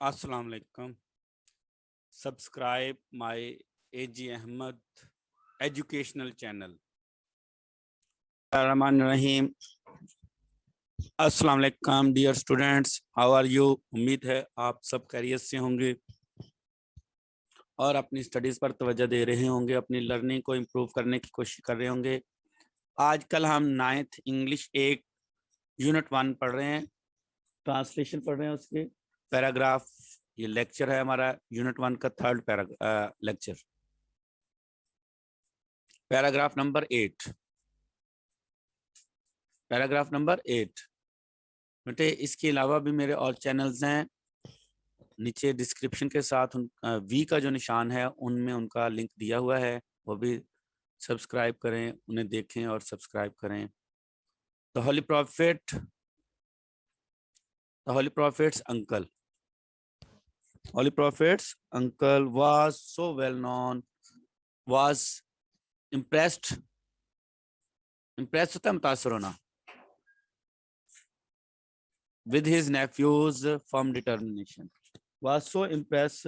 Assalamu alaikum. Subscribe my AG Ahmed educational channel. Rahim. Assalamu alaikum dear students. How are you? उम्मीद है आप सब खैरियत से होंगे और अपनी स्टडीज पर तवज्जो दे रहे होंगे, अपनी लर्निंग को इम्प्रूव करने की कोशिश कर रहे होंगे। आज कल हम 9th इंग्लिश 1 यूनिट 1 पढ़ रहे हैं, ट्रांसलेशन पढ़ रहे हैं उसके पैराग्राफ। ये लेक्चर है हमारा यूनिट 1 का 3rd lecture, paragraph number 8। Paragraph number 8 बेटे, इसके अलावा भी मेरे और चैनल्स हैं, नीचे डिस्क्रिप्शन के साथ वी का जो निशान है उनमें उनका लिंक दिया हुआ है, वो भी सब्सक्राइब करें, उन्हें देखें और सब्सक्राइब करें। The Holi profits uncle, Holy Prophet's uncle was so well known, was impressed होता है मुतासर होना, with his nephew's firm determination, was so impressed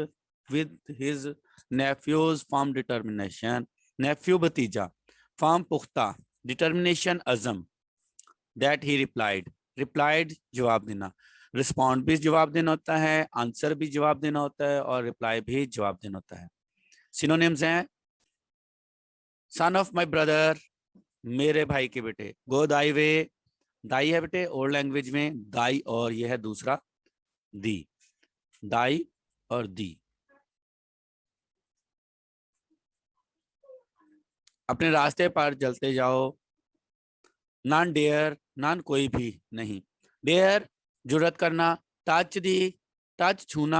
with his nephew's firm determination, nephew भतीजा, firm पुख्ता, determination azam, that he replied जवाब देना, respond भी जवाब देना होता है, आंसर भी जवाब देना होता है और रिप्लाई भी जवाब देना होता है। सिनोनिम्स हैं सन ऑफ माय ब्रदर, मेरे भाई के बेटे, गो दाई वे, दाई है बेटे ओल्ड लैंग्वेज में दाई, और यह है दूसरा दी, दाई और दी। अपने रास्ते पर चलते जाओ, नॉन डेयर, नॉन कोई भी नहीं, डेयर जुर्रत करना, टच दी, टच छूना,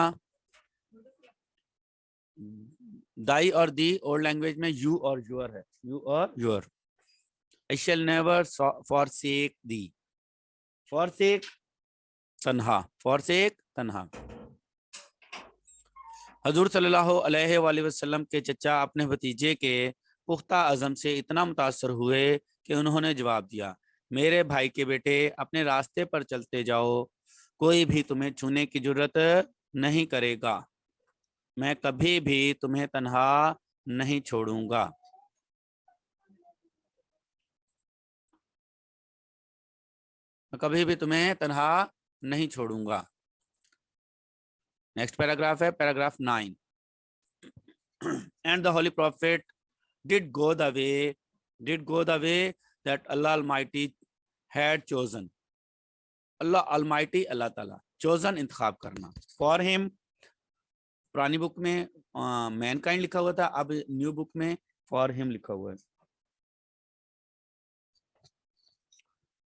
दाई और दी ओल्ड लैंग्वेज में यू और योर है, यू और your. I shell never forsake the, forsake तन्हा, फॉरसेक तन्हा। हजूर सल्लल्लाहु अलैहि वसल्लम के चचा अपने भतीजे के पुख्ता अज़म से इतना मुतासर हुए कि उन्होंने जवाब दिया, मेरे भाई के बेटे, अपने रास्ते पर चलते जाओ, कोई भी तुम्हें छूने की जरूरत नहीं करेगा, मैं कभी भी तुम्हें तन्हा नहीं छोड़ूंगा। मैं कभी भी तुम्हें तन्हा नहीं छोड़ूंगा। नेक्स्ट पैराग्राफ है paragraph 9। And the holy prophet did go the way that Allah Almighty had chosen, Allah Almighty अल्लाह ताला, chosen इंतखाब करना, for him पुरानी बुक में मैनकाइंड लिखा हुआ था, अब न्यू बुक में for him लिखा हुआ है।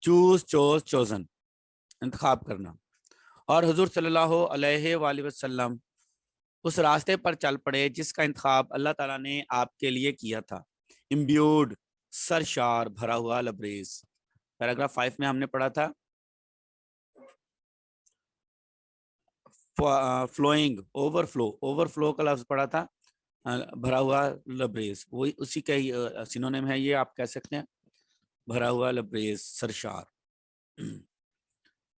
chose chosen इंतखाब करना, और हुजूर सल्लल्लाहु अलैहि वसल्लम उस रास्ते पर चल पड़े जिसका इंतखाब अल्लाह ताला ने आपके लिए किया था। इम्ब्यूड सरशार, भरा हुआ, लबरेज। पैराग्राफ 5 में हमने पढ़ा था फ्लोइंग, ओवरफ्लो का लफ्ज पढ़ा था, भरा हुआ लबरेज, वही उसी का ही सिनोनिम है, ये आप कह सकते हैं, भरा हुआ लबरेज, सरशार।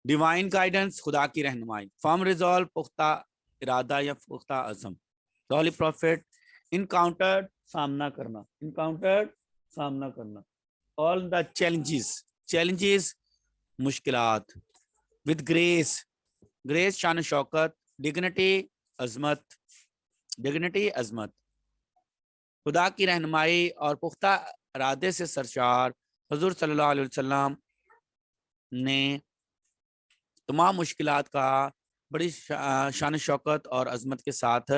डिवाइन गाइडेंस, खुदा की रहनुमाई, फर्म रिजॉल्व, पुख्ता इरादा या पुख्ता अज़म। द होली प्रॉफिट इनकाउंटर्ड, सामना करना, इनकाउंटर्ड सामना करना, ऑल द चैलेंजेस मुश्किलात, विद ग्रेस, ग्रेस शान शौकत, डिग्निटी अजमत, खुदा की रहनुमाई और पुख्ता इरादे से सरशार हुजूर सल्लल्लाहु अलैहि वसल्लम ने तमाम मुश्किलात का बड़ी शान शौकत और अजमत के साथ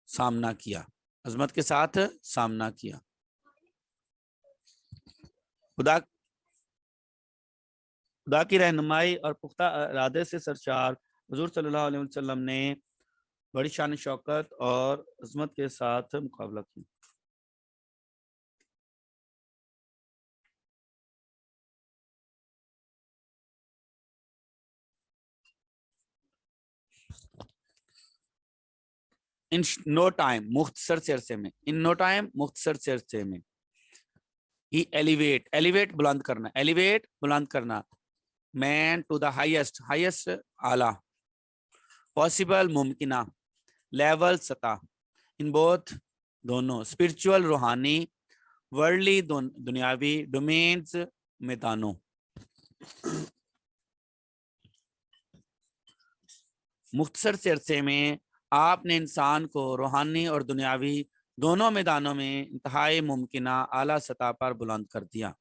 सामना किया, अजमत के साथ सामना किया। खुदा की रहनुमाई और पुख्ता इरादे से सरशार हुजूर सल्लल्लाहु अलैहि वसल्लम ने बड़ी शान शौकत और अजमत के साथ मुकाबला किया। इन नो टाइम, मुख्तसर से अरसे में, इन नो टाइम मुख्तसर से अरसे में, ही एलिवेट बुलंद करना, एलिवेट बुलंद करना, man to the highest, highest आला, पॉसिबल मुमकिना, लेवल सतह, इन बोथ दोनों, स्पिरिचुअल रूहानी, वर्ल्डली दुनियावी, डोमेन्स मैदानों। मुख्तसर से अरसे में आपने इंसान को रूहानी और दुनियावी दोनों मैदानों में इंतहाई मुमकिना आला सतह पर बुलंद कर दिया।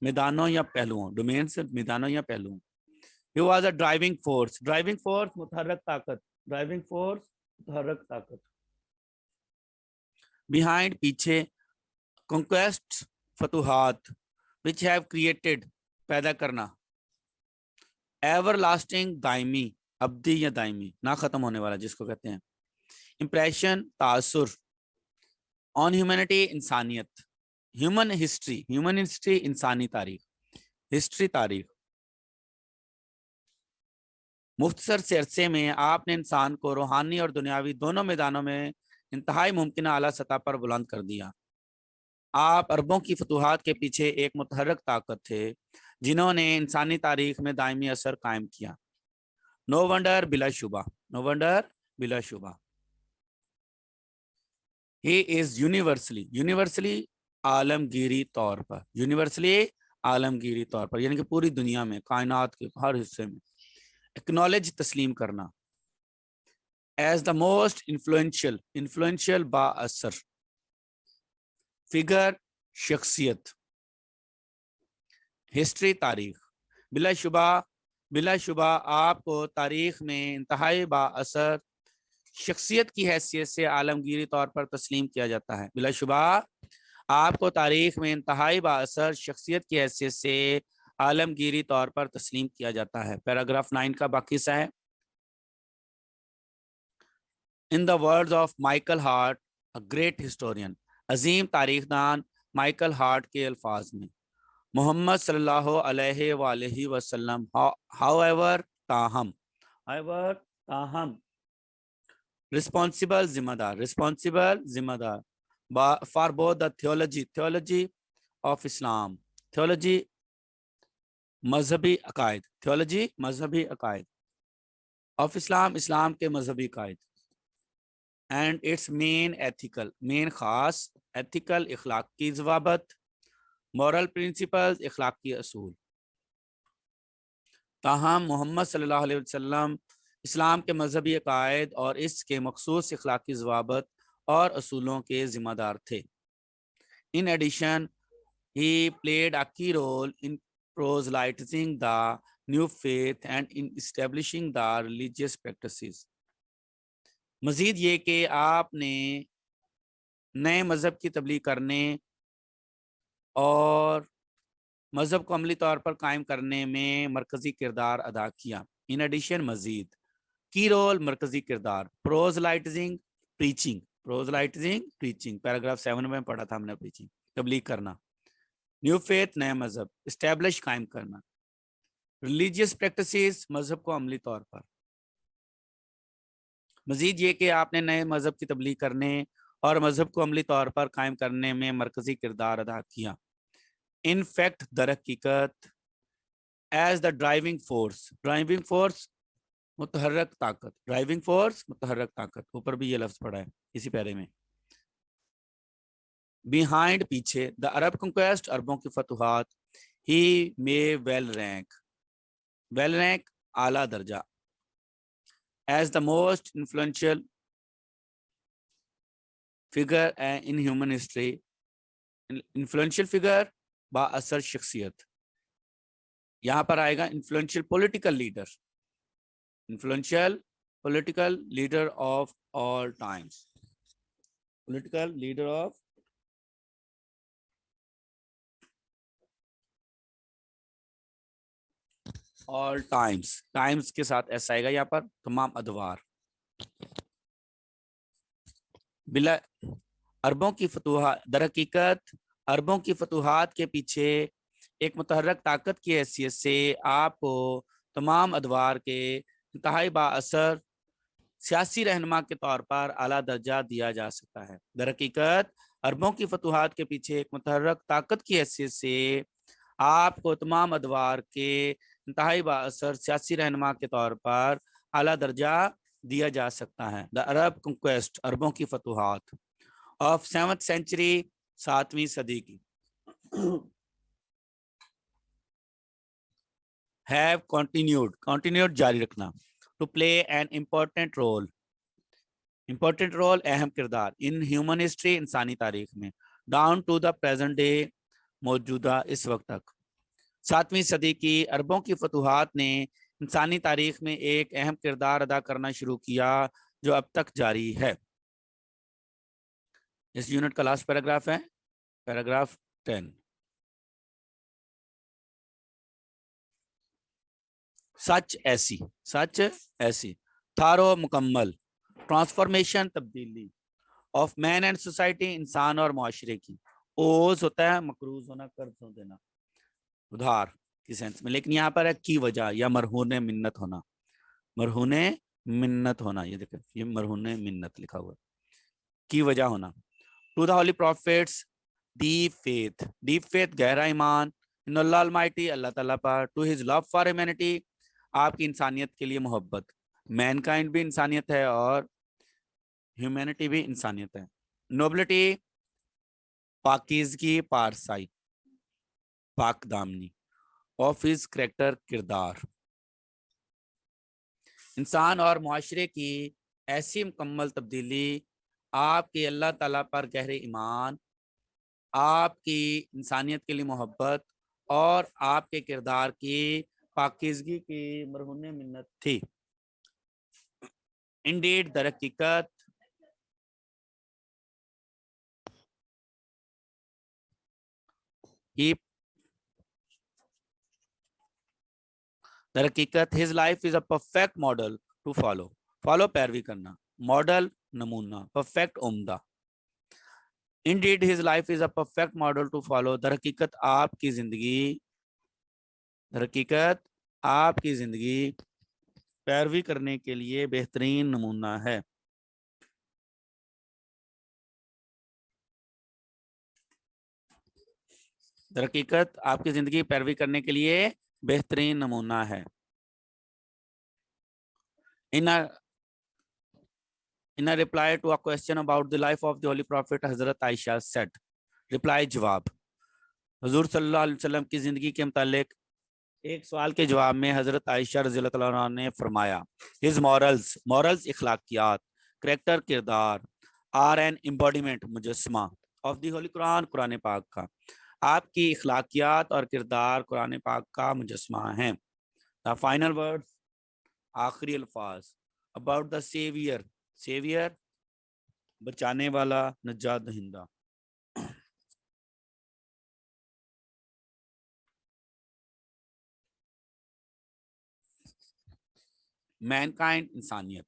मैदानों या पहलुओं, डोमेन्स मैदानों या पहलुओं। He was a driving force, driving force मुतहर्रक ताकत, driving force मुतहर्रक ताकत। Behind पीछे, conquest फतुहात, which have created पैदा करना, everlasting दायमी, अब्दी या दायमी, ना खत्म होने वाला जिसको कहते हैं, impression तासुर, on humanity इंसानियत, human history इंसानी तारीख, हिस्ट्री तारीख। मुख्तसर से अरसे में आपने इंसान को रूहानी और दुनियावी दोनों मैदानों में इंतहाई मुमकिन आला सतह पर बुलंद कर दिया। आप अरबों की फतूहात के पीछे एक मुतहर्रक ताकत थे जिन्होंने इंसानी तारीख में दायमी असर कायम किया। नो वंडर बिलाशुबा, नो वंडर बिलाशुबा। ही इज यूनिवर्सली आलमगीरी तौर पर, यूनिवर्सली आलमगीरी तौर पर, यानी कि पूरी दुनिया में, कायनात के हर हिस्से में, एक्नॉलेज तस्लीम करना, एज द मोस्ट इन्फ्लुएंशियल बा असर, फिगर शख्सियत, हिस्ट्री तारीख। बिलाशुबा आपको तारीख में इंतहाई बा असर शख्सियत की हैसियत से आलमगीरी तौर पर तस्लीम किया जाता है। बिलाशुबा आपको तारीख में इंतहाई बा असर शख्सियत की हैसियत से आलमगीरी तौर पर तस्लीम किया जाता है। पैराग्राफ 9 का बाकी सा है। In the words of Michael Hart, a great historian, अजीम तारीखदान माइकल हार्ट के अल्फाज में, मोहम्मद सल्लल्लाहु अलैहि वसल्लम, हाउएवर ताहम, रिस्पॉन्सिबल जिम्मेदार for both the theology of Islam, theology मजहबी अकायद ऑफ इस्लाम के मजहबी अकायद, एंड इट्स मेन खास एथिकल इखलाकी ज़वाबत, मॉरल प्रिंसिपल्स इखलाकी असूल। ताहम मोहम्मद सल्लल्लाहु अलैहि वसल्लम इस्लाम के मजहबी अकायद और इसके मखसूस इखलाकी ज़वाबत और असूलों के ज़िम्मेदार थे। In addition he played a key role in proselytizing the new faith and in establishing the religious practices। मजीद ये कि आपने नए मज़हब की तबलीग करने और मज़हब को अमली तौर पर कायम करने में मरकज़ी किरदार अदा किया। इन एडिशन मजीद, की रोल मरकज़ी किरदार, प्रोजलाइटिजिंग प्रीचिंग, पैराग्राफ 7 में पढ़ा था हमने, प्रीचिंग तबलीग करना, न्यू फेथ नया मजहब, इस्टेब्लिश कायम करना, रिलीजियस प्रैक्टिसेस मजहब को अमली तौर पर। मजीद ये कि आपने नए मजहब की तबलीग करने और मजहब को अमली तौर पर कायम करने में मरकजी किरदार अदा किया। इन फैक्ट दर हकीकत, एज द ड्राइविंग फोर्स मुतहर्रक ताकत, ऊपर भी ये लफ्ज पड़ा है इसी पैरे में। बिहाइंड पीछे, द अरब कंक्वेस्ट अरबों की फतुहात, ही मे वेल रैंक आला दर्जा, as the most influential figure in human history, influential figure बा असर शख्सियत। यहाँ पर आएगा influential political leader of all times, all times के साथ ऐसा आएगा यहाँ पर, तमाम अदवार। बिला अरबों की फतूहात, दर हकीकत अरबों की फतूहात के पीछे एक मुतहर्रक ताकत की हैसियत से आपको तमाम अदवार के इंतहाई बाअसर सियासी रहनुमा के तौर पर आला दर्जा दिया जा सकता है। दर हकीकत अरबों की फतूहात के पीछे एक मुतहर्रक ताकत की हैसियत से आपको तमाम अदवार के इंतहाई बाअसर सियासी रहनुमा के तौर पर اعلیٰ درجہ دیا جا سکتا ہے. دا عرب کنکویسٹ, عربوں کی فتوحات آف 7th century, 7ویں صدی کی, have continued جاری رکھنا, to play an important role اہم کردار in human history, انسانی تاریخ میں, down to the present day, موجودہ اس وقت تک. 7ویں صدی کی عربوں کی فتوحات نے انسانی تاریخ میں ایک اہم کردار ادا کرنا شروع کیا جو اب تک جاری ہے. اس یونٹ کا لاسٹ پیراگراف ہے پیراگراف 10. سچ ایسی تھارو مکمل, ٹرانسفارمیشن تبدیلی, آف مین اینڈ سوسائٹی, انسان اور معاشرے کی. اوز ہوتا ہے مقروض ہونا, قرض دینا, ادھار کی سینس میں, لیکن یہاں پر ہے کی وجہ یا مرہون منت ہونا, یہ دیکھیں یہ مرہون منت لکھا ہوا, کی وجہ ہونا. To the holy prophets, deep faith گہرا ایمان, ان اللہ المائٹی, اللہ تعالیٰ پر, to his love for humanity, آپ کی انسانیت کے لیے محبت. مین کائنڈ بھی انسانیت ہے اور ہیومینٹی بھی انسانیت ہے. نوبلٹی, پاکیزگی, پارسائی, پاک دامنی, آف ہز کریکٹر, کردار. انسان اور معاشرے کی ایسی مکمل تبدیلی, آپ کی اللہ تعالیٰ پر گہرے ایمان, آپ کی انسانیت کے لیے محبت اور آپ کے کردار کی پاکیزگی کی مرہون منت تھی. انڈیڈ, در حقیقت, his life is a perfect model to follow پیروی کرنا, ماڈل نمونہ, perfect عمدہ. Indeed, his life is a perfect model to follow. در حقیقت آپ کی زندگی پیروی کرنے کے لیے بہترین نمونہ ہے. در حقیقت آپ کی زندگی پیروی کرنے کے لیے بہترین نمونہ ہے. In a reply to a question about the life of the Holy Prophet, Hazrat Aisha said, reply جواب, حضور صلی اللہ علیہ وسلم کی زندگی کے متعلق ایک سوال کے جواب میں حضرت عائشہ رضی اللہ عنہ نے فرمایا, his morals اخلاقیات, character کردار, are an embodiment مجسمہ, of the Holy Quran, قرآن پاک کا. آپ کی اخلاقیات اور کردار قرآن پاک کا مجسمہ ہیں. The final words, آخری الفاظ, about the savior, بچانے والا, نجات دہندہ. mankind, انسانیت,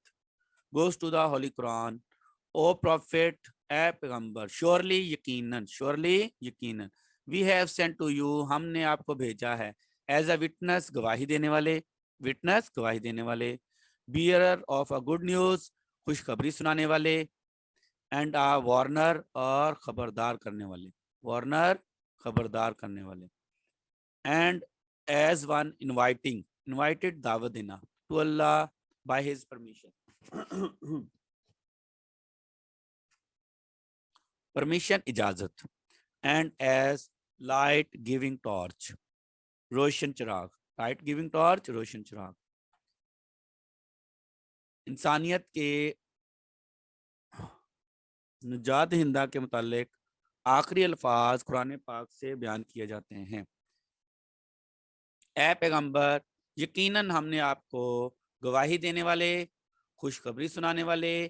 goes to the Holy Quran, O Prophet, اے پیغمبر, surely یقیناً, we have sent to you, ہم نے آپ کو بھیجا ہے, as a witness, گواہی دینے والے, bearer of a good news, خوشخبری سنانے والے, and a warner, اور خبردار کرنے والے, and as one invited, دعوت دینا, to Allah by his permission. اجازت, and as light giving torch, روشن چراغ, انسانیت کے نجات دہندہ کے متعلق آخری الفاظ قرآن پاک سے بیان کیے جاتے ہیں. اے پیغمبر, یقیناً ہم نے آپ کو گواہی دینے والے, خوشخبری سنانے والے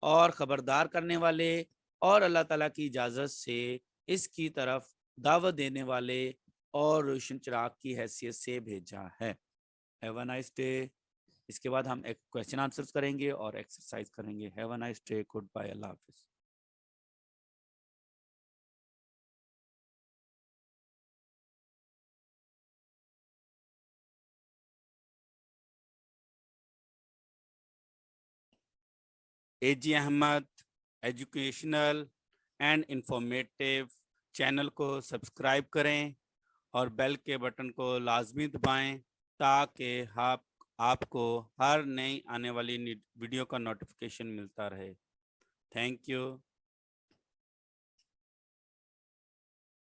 اور خبردار کرنے والے اور اللہ تعالیٰ کی اجازت سے اس کی طرف دعوت دینے والے اور روشن چراغ کی حیثیت سے بھیجا ہے. Have a nice day. اس کے بعد ہم ایک کویسچن آنسرز کریں گے اور ایکسرسائز کریں گے. Have a nice day. Goodbye. Allah حافظ. A G Ahmad educational and informative channel کو سبسکرائب کریں اور بیل کے بٹن کو لازمی دبائیں تاکہ آپ کو ہر نئی آنے والی ویڈیو کا نوٹیفیکیشن ملتا رہے. Thank you.